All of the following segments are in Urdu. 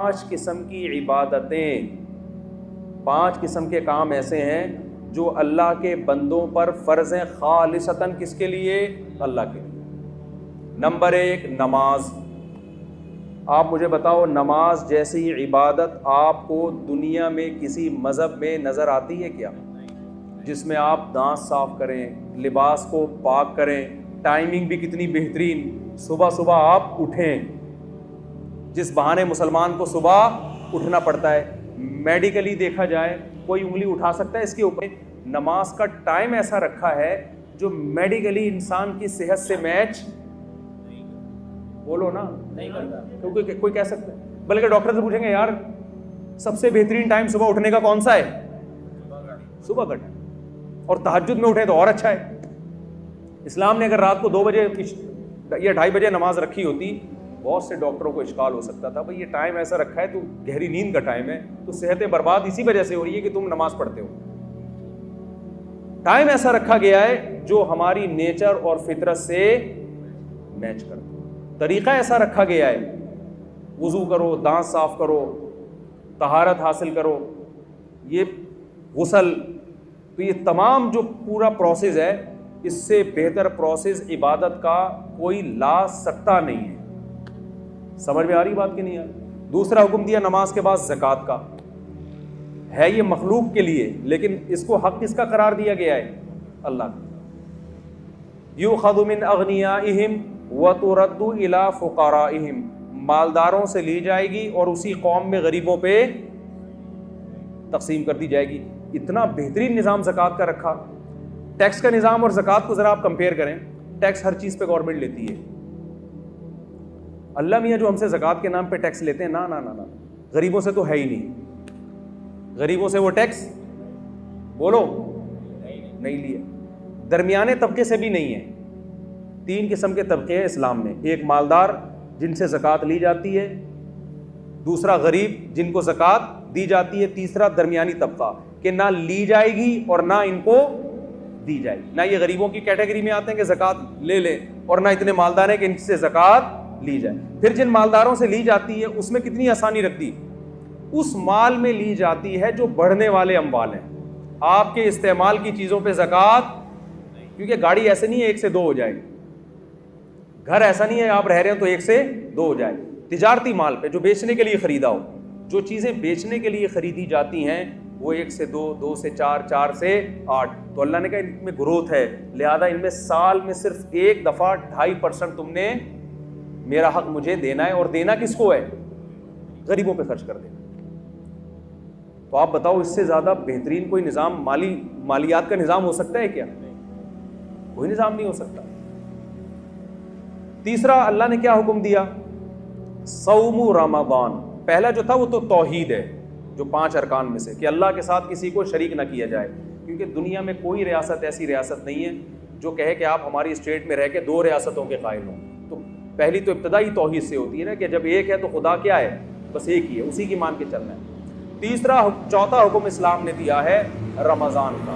5 قسم کی عبادتیں، 5 قسم کے کام ایسے ہیں جو اللہ کے بندوں پر فرض ہیں خالصتاً، کس کے لیے؟ اللہ کے لیے۔ نمبر 1 نماز۔ آپ مجھے بتاؤ نماز جیسی عبادت آپ کو دنیا میں کسی مذہب میں نظر آتی ہے کیا؟ جس میں آپ دانت صاف کریں، لباس کو پاک کریں، ٹائمنگ بھی کتنی بہترین، صبح صبح آپ اٹھیں، جس بہانے مسلمان کو صبح اٹھنا پڑتا ہے۔ میڈیکلی دیکھا جائے کوئی انگلی اٹھا سکتا ہے اس کے اوپر؟ نماز کا ٹائم ایسا رکھا ہے جو میڈیکلی انسان کی صحت سے میچ، بولو نا، نہیں کرتا، کیونکہ کوئی کہہ سکتا ہے، بلکہ ڈاکٹر سے پوچھیں گے یار سب سے بہترین ٹائم صبح اٹھنے کا کون سا ہے؟ صبح کا ٹائم، اور تہجد میں اٹھیں تو اور اچھا ہے۔ اسلام نے اگر رات کو 2 بجے یا 2:30 بجے نماز رکھی ہوتی، بہت سے ڈاکٹروں کو اشکال ہو سکتا تھا، بھئی یہ ٹائم ایسا رکھا ہے تو گہری نیند کا ٹائم ہے، تو صحتیں برباد اسی وجہ سے ہو رہی ہے کہ تم نماز پڑھتے ہو۔ ٹائم ایسا رکھا گیا ہے جو ہماری نیچر اور فطرت سے میچ کرتا ہے، طریقہ ایسا رکھا گیا ہے، وضو کرو، دانت صاف کرو، طہارت حاصل کرو، یہ غسل، تو یہ تمام جو پورا پروسیس ہے، اس سے بہتر پروسیس عبادت کا کوئی لا سکتا نہیں ہے۔ سمجھ میں آ رہی بات کہ نہیں آ رہی؟ دوسرا حکم دیا نماز کے بعد زکوٰۃ کا، ہے یہ مخلوق کے لیے، لیکن اس کو حق کس کا قرار دیا گیا ہے؟ اللہ کا۔ یؤخذ من اغنیائہم وترد الی فقرائہم، مالداروں سے لی جائے گی اور اسی قوم میں غریبوں پہ تقسیم کر دی جائے گی۔ اتنا بہترین نظام زکوٰۃ کا رکھا۔ ٹیکس کا نظام اور زکوٰۃ کو ذرا آپ کمپیئر کریں، ٹیکس ہر چیز پہ گورنمنٹ لیتی ہے، اللہ میاں جو ہم سے زکوٰۃ کے نام پہ ٹیکس لیتے ہیں، نا نا نا نا، غریبوں سے تو ہے ہی نہیں، غریبوں سے وہ ٹیکس بولو نہیں لیا، درمیانے طبقے سے بھی نہیں ہے۔ 3 قسم کے طبقے ہیں اسلام میں، ایک مالدار جن سے زکوٰۃ لی جاتی ہے، دوسرا غریب جن کو زکوٰۃ دی جاتی ہے، تیسرا درمیانی طبقہ کہ نہ لی جائے گی اور نہ ان کو دی جائے گی، نہ یہ غریبوں کی کیٹیگری میں آتے ہیں کہ زکوٰۃ لے لیں، اور نہ اتنے مالدار ہیں کہ ان سے زکوٰۃ لی جائے۔ پھر جن مالداروں سے لی جاتی ہے اس میں کتنی آسانی رکھتی، اس مال میں لی جاتی ہے جو بڑھنے والے اموال ہیں، آپ کے استعمال کی چیزوں پہ زکوٰۃ، کیونکہ گاڑی ایسے نہیں ہے 1 سے 2 ہو جائے گی، گھر ایسا نہیں ہے آپ رہ رہے ہیں تو 1 سے 2 ہو جائے، تجارتی مال پہ جو بیچنے کے لیے خریدا ہو، جو چیزیں بیچنے کے لیے خریدی جاتی ہیں وہ 1 سے 2، 2 سے 4، 4 سے 8، تو اللہ نے کہا ان میں گروتھ ہے، لہذا ان میں سال میں صرف ایک دفعہ 2.5% تم نے میرا حق مجھے دینا ہے، اور دینا کس کو ہے؟ غریبوں پہ خرچ کر دینا۔ تو آپ بتاؤ اس سے زیادہ بہترین کوئی نظام مالیات کا نظام ہو سکتا ہے کیا؟ کوئی نظام نہیں ہو سکتا۔ تیسرا اللہ نے کیا حکم دیا؟ صوم رمضان۔ پہلا جو تھا وہ تو توحید ہے، جو 5 ارکان میں سے، کہ اللہ کے ساتھ کسی کو شریک نہ کیا جائے، کیونکہ دنیا میں کوئی ریاست ایسی ریاست نہیں ہے جو کہے کہ آپ ہماری اسٹیٹ میں رہ کے 2 ریاستوں کے قائل ہوں۔ تو پہلی تو ابتدائی توحید سے ہوتی ہے نا کہ جب ایک ہے تو خدا کیا ہے؟ بس ایک ہی ہے، اسی کی مان کے چلنا ہے۔ چوتھا حکم اسلام نے دیا ہے رمضان کا۔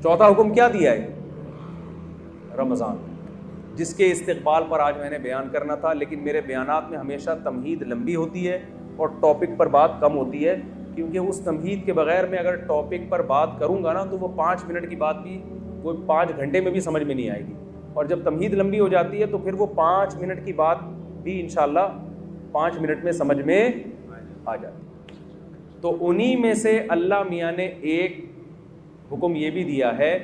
چوتھا حکم کیا دیا ہے؟ رمضان، جس کے استقبال پر آج میں نے بیان کرنا تھا، لیکن میرے بیانات میں ہمیشہ تمہید لمبی ہوتی ہے اور ٹاپک پر بات کم ہوتی ہے، کیونکہ اس تمہید کے بغیر میں اگر ٹاپک پر بات کروں گا نا تو وہ 5 منٹ کی بات بھی وہ 5 گھنٹے میں بھی سمجھ میں نہیں آئے گی، اور جب تمہید لمبی ہو جاتی ہے تو پھر وہ 5 منٹ کی بات بھی انشاءاللہ 5 منٹ میں سمجھ میں آ جاتی ہے۔ تو انہی میں سے اللہ میاں نے ایک حکم یہ بھی دیا ہے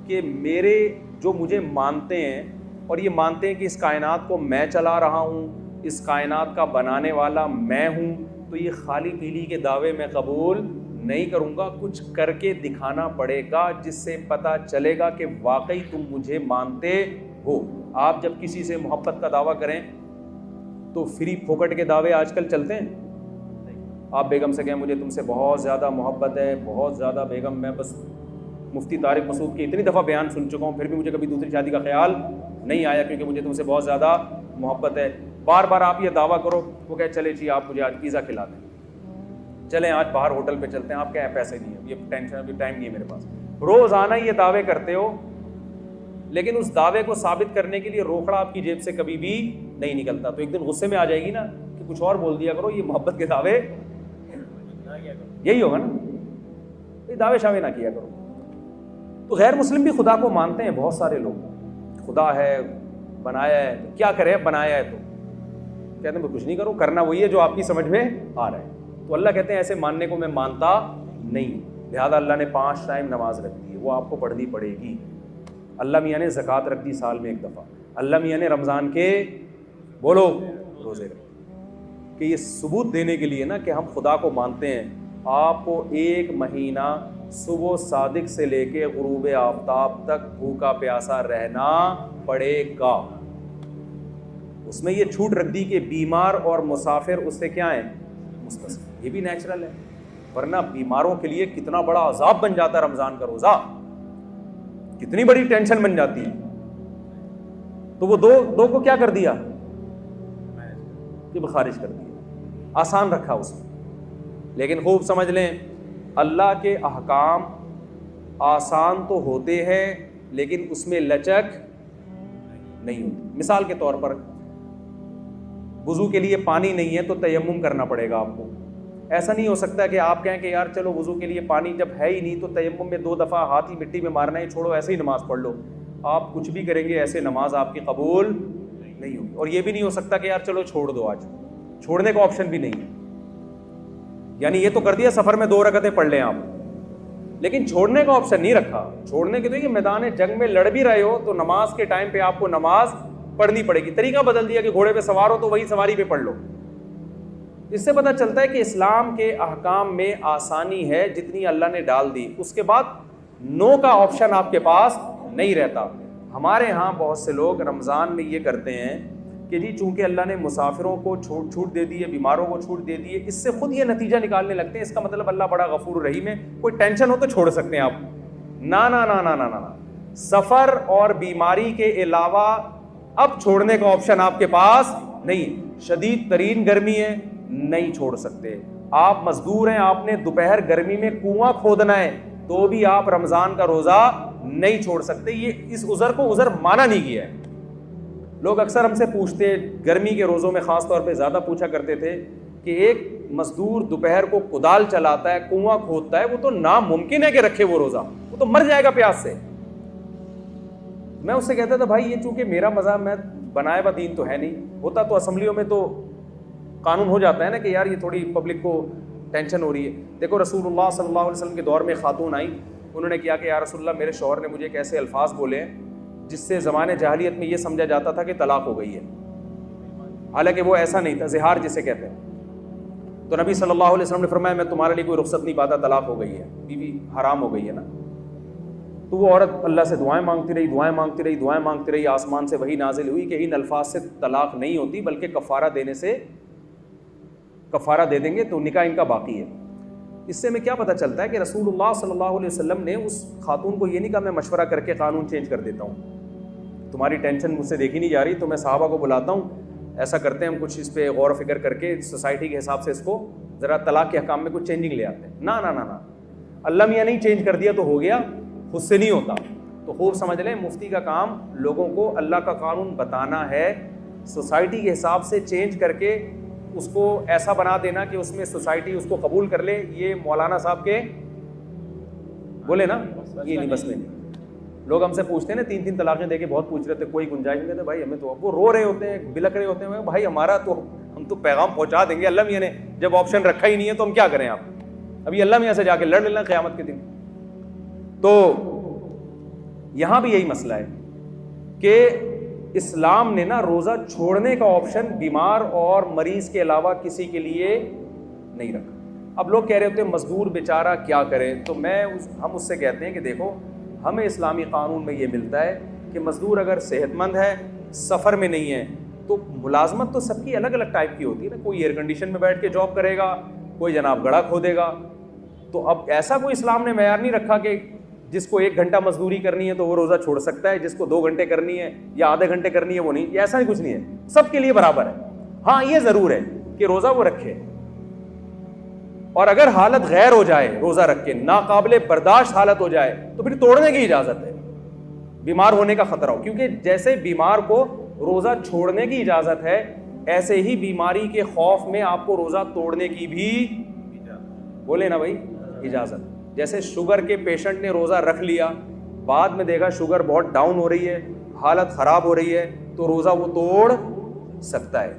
کہ میرے جو مجھے مانتے ہیں اور یہ مانتے ہیں کہ اس کائنات کو میں چلا رہا ہوں، اس کائنات کا بنانے والا میں ہوں، تو یہ خالی پیلی کے دعوے میں قبول نہیں کروں گا، کچھ کر کے دکھانا پڑے گا جس سے پتہ چلے گا کہ واقعی تم مجھے مانتے ہو۔ آپ جب کسی سے محبت کا دعویٰ کریں تو فری پھوکٹ کے دعوے آج کل چلتے ہیں۔ آپ بیگم سے کہیں مجھے تم سے بہت زیادہ محبت ہے، بہت زیادہ بیگم، میں بس مفتی طارق مسعود کی اتنی دفعہ بیان سن چکا ہوں پھر بھی مجھے کبھی دوسری شادی کا خیال نہیں آیا کیونکہ مجھے تم سے بہت زیادہ محبت ہے۔ بار بار آپ یہ دعویٰ کرو، وہ کہے چلے جی آپ مجھے آج پیزا کھلا دیں، چلیں آج باہر ہوٹل پہ چلتے ہیں، آپ کہیں پیسے نہیں ہیں، یہ ٹینشن، ابھی ٹائم نہیں ہے میرے پاس۔ روزانہ یہ دعوے کرتے ہو، لیکن اس دعوے کو ثابت کرنے کے لیے روکڑا آپ کی جیب سے کبھی بھی نہیں نکلتا تو ایک دن غصے میں آ جائے گی نا کہ کچھ اور بول دیا کرو, یہ محبت کے دعوے یہی ہوگا نا, یہ دعوے شاوے نہ کیا کرو. تو غیر مسلم بھی خدا کو مانتے ہیں بہت سارے لوگ, خدا ہے, بنایا ہے, کیا کرے, بنایا ہے تو کہتے ہیں کچھ نہیں کرو, کرنا وہی ہے جو آپ کی سمجھ میں آ رہا ہے. تو اللہ کہتے ہیں ایسے ماننے کو میں مانتا نہیں. لہٰذا اللہ نے 5 ٹائم نماز رکھ دی ہے, وہ آپ کو پڑھنی پڑے گی. اللہ میاں نے زکوٰۃ رکھ دی سال میں 1 دفعہ. اللہ میاں نے رمضان کے بولو روزے رکھ, کہ یہ ثبوت دینے کے لیے نا کہ ہم خدا کو مانتے ہیں. آپ کو 1 مہینہ صبح صادق سے لے کے غروب آفتاب تک بھوکا پیاسا رہنا پڑے گا. اس میں یہ چھوٹ رکھ دی کہ بیمار اور مسافر اس سے کیا ہیں, مستثنی. یہ بھی نیچرل ہے, ورنہ بیماروں کے لیے کتنا بڑا عذاب بن جاتا ہے رمضان کا روزہ, کتنی بڑی ٹینشن بن جاتی ہے. تو وہ دو کو کیا کر دیا, کہ خارج کر دیا, آسان رکھا اس میں. لیکن خوب سمجھ لیں اللہ کے احکام آسان تو ہوتے ہیں لیکن اس میں لچک نہیں ہوتی. مثال کے طور پر وضو کے لیے پانی نہیں ہے تو تیمم کرنا پڑے گا آپ کو. ایسا نہیں ہو سکتا کہ آپ کہیں کہ یار چلو وضو کے لیے پانی جب ہے ہی نہیں تو تیمم میں 2 دفعہ ہاتھ ہی مٹی میں مارنا ہے, چھوڑو ایسے ہی نماز پڑھ لو. آپ کچھ بھی کریں گے ایسے نماز آپ کی قبول نہیں ہوگی. اور یہ بھی نہیں ہو سکتا کہ یار چلو چھوڑ دو, آج چھوڑنے کا آپشن بھی نہیں ہے. یعنی یہ تو کر دیا سفر میں 2 رکعتیں پڑھ لیں آپ, لیکن چھوڑنے کا آپشن نہیں رکھا. چھوڑنے کے تو یہ میدان جنگ میں لڑ بھی رہے ہو تو نماز کے ٹائم پہ آپ کو نماز پڑھنی پڑے گی. طریقہ بدل دیا کہ گھوڑے پہ سوار ہو تو وہی سواری پہ پڑھ لو. اس سے پتہ چلتا ہے کہ اسلام کے احکام میں آسانی ہے جتنی اللہ نے ڈال دی, اس کے بعد نو کا آپشن آپ کے پاس نہیں رہتا. ہمارے ہاں بہت سے لوگ رمضان میں یہ کرتے ہیں کہ جی چونکہ اللہ نے مسافروں کو چھوٹ دے دی ہے, بیماروں کو چھوٹ دے دی ہے, اس سے خود یہ نتیجہ نکالنے لگتے ہیں اس کا مطلب اللہ بڑا غفور رحیم ہے, کوئی ٹینشن ہو تو چھوڑ سکتے ہیں آپ. نا نا نا نا نا نا, سفر اور بیماری کے علاوہ اب چھوڑنے کا آپشن آپ کے پاس نہیں. شدید ترین گرمی ہے, نہیں چھوڑ سکتے. آپ مزدور ہیں, آپ نے دوپہر گرمی میں کنواں کھودنا ہے تو بھی آپ رمضان کا روزہ نہیں چھوڑ سکتے. یہ اس عذر کو عذر مانا نہیں گیا ہے. لوگ اکثر ہم سے پوچھتے, گرمی کے روزوں میں خاص طور پہ زیادہ پوچھا کرتے تھے کہ ایک مزدور دوپہر کو کدال چلاتا ہے, کنواں کھودتا ہے, وہ تو ناممکن ہے کہ رکھے وہ روزہ, وہ تو مر جائے گا پیاس سے. میں اس سے کہتا تھا بھائی یہ چونکہ میرا مذہب میں بنایا ہوا دین تو ہے نہیں, ہوتا تو اسمبلیوں میں تو قانون ہو جاتا ہے نا کہ یار یہ تھوڑی پبلک کو ٹینشن ہو رہی ہے. دیکھو رسول اللہ صلی اللہ علیہ وسلم کے دور میں خاتون آئی, انہوں نے کیا کہ یا رسول اللہ میرے شوہر نے مجھے ایک ایسے الفاظ بولے ہیں جس سے زمانے جاہلیت میں یہ سمجھا جاتا تھا کہ طلاق ہو گئی ہے, حالانکہ وہ ایسا نہیں تھا, زہار جسے کہتے ہیں. تو نبی صلی اللہ علیہ وسلم نے فرمایا میں تمہارے لیے کوئی رخصت نہیں پاتا, طلاق ہو گئی ہے, بیوی حرام ہو گئی ہے نا. تو وہ عورت اللہ سے دعائیں مانگتی رہی, دعائیں مانگتی رہی, دعائیں مانگتی رہی. آسمان سے وحی نازل ہوئی کہ ان الفاظ سے طلاق نہیں ہوتی بلکہ کفارہ دینے سے کفارہ دے دیں گے تو نکاح ان کا باقی ہے. اس سے ہمیں کیا پتہ چلتا ہے کہ رسول اللہ صلی اللہ علیہ وسلم نے اس خاتون کو یہ نہیں کہا میں مشورہ کر کے قانون چینج کر دیتا ہوں, تمہاری ٹینشن مجھ سے دیکھی نہیں جا رہی تو میں صحابہ کو بلاتا ہوں, ایسا کرتے ہیں ہم کچھ اس پہ غور و فکر کر کے سوسائٹی کے حساب سے اس کو ذرا طلاق کے حکام میں کچھ چینجنگ لے آتے ہیں. نا نا نا نا, اللہ میاں نہیں چینج کر دیا تو ہو گیا, خود سے نہیں ہوتا. تو خوب سمجھ لیں مفتی کا کام لوگوں کو اللہ کا قانون بتانا ہے, سوسائٹی کے حساب سے چینج کر کے اس کو ایسا بنا دینا کہ اس میں سوسائٹی اس کو قبول کر لے. یہ مولانا صاحب کے بولے نا, یہ نہیں بس میں نہیں. لوگ ہم سے پوچھتے ہیں نا 3 طلاقیں دے کے بہت پوچھ رہے تھے, کوئی گنجائش نہیں کہتے بھائی ہمیں تو, وہ رو رہے ہوتے ہیں, بلک رہے ہوتے ہیں, بھائی ہمارا تو ہم تو پیغام پہنچا دیں گے, اللہ میاں نے جب آپشن رکھا ہی نہیں ہے تو ہم کیا کریں. آپ ابھی اللہ میاں سے جا کے لڑ لینا قیامت کے دن. تو یہاں بھی یہی مسئلہ ہے کہ اسلام نے نا روزہ چھوڑنے کا آپشن بیمار اور مریض کے علاوہ کسی کے لیے نہیں رکھا. اب لوگ کہہ رہے ہوتے ہیں مزدور بیچارہ کیا کرے, تو ہم اس سے کہتے ہیں کہ دیکھو ہمیں اسلامی قانون میں یہ ملتا ہے کہ مزدور اگر صحت مند ہے, سفر میں نہیں ہے, تو ملازمت تو سب کی الگ الگ ٹائپ کی ہوتی ہے نا. کوئی ایئر کنڈیشن میں بیٹھ کے جاب کرے گا, کوئی جناب گڑھا کھودے گا. تو اب ایسا کوئی اسلام نے معیار نہیں رکھا کہ جس کو 1 گھنٹہ مزدوری کرنی ہے تو وہ روزہ چھوڑ سکتا ہے, جس کو 2 گھنٹے کرنی ہے یا آدھے گھنٹے کرنی ہے وہ نہیں. ایسا ہی کچھ نہیں ہے, سب کے لیے برابر ہے. ہاں یہ ضرور ہے کہ روزہ وہ رکھے, اور اگر حالت غیر ہو جائے روزہ رکھ کے, ناقابل برداشت حالت ہو جائے تو پھر توڑنے کی اجازت ہے, بیمار ہونے کا خطرہ ہو. کیونکہ جیسے بیمار کو روزہ چھوڑنے کی اجازت ہے، ایسے ہی بیماری کے خوف میں آپ کو روزہ توڑنے کی بھی بولے نا بھائی اجازت. جیسے شوگر کے پیشنٹ نے روزہ رکھ لیا، بعد میں دیکھا شوگر بہت ڈاؤن ہو رہی ہے، حالت خراب ہو رہی ہے، تو روزہ وہ توڑ سکتا ہے.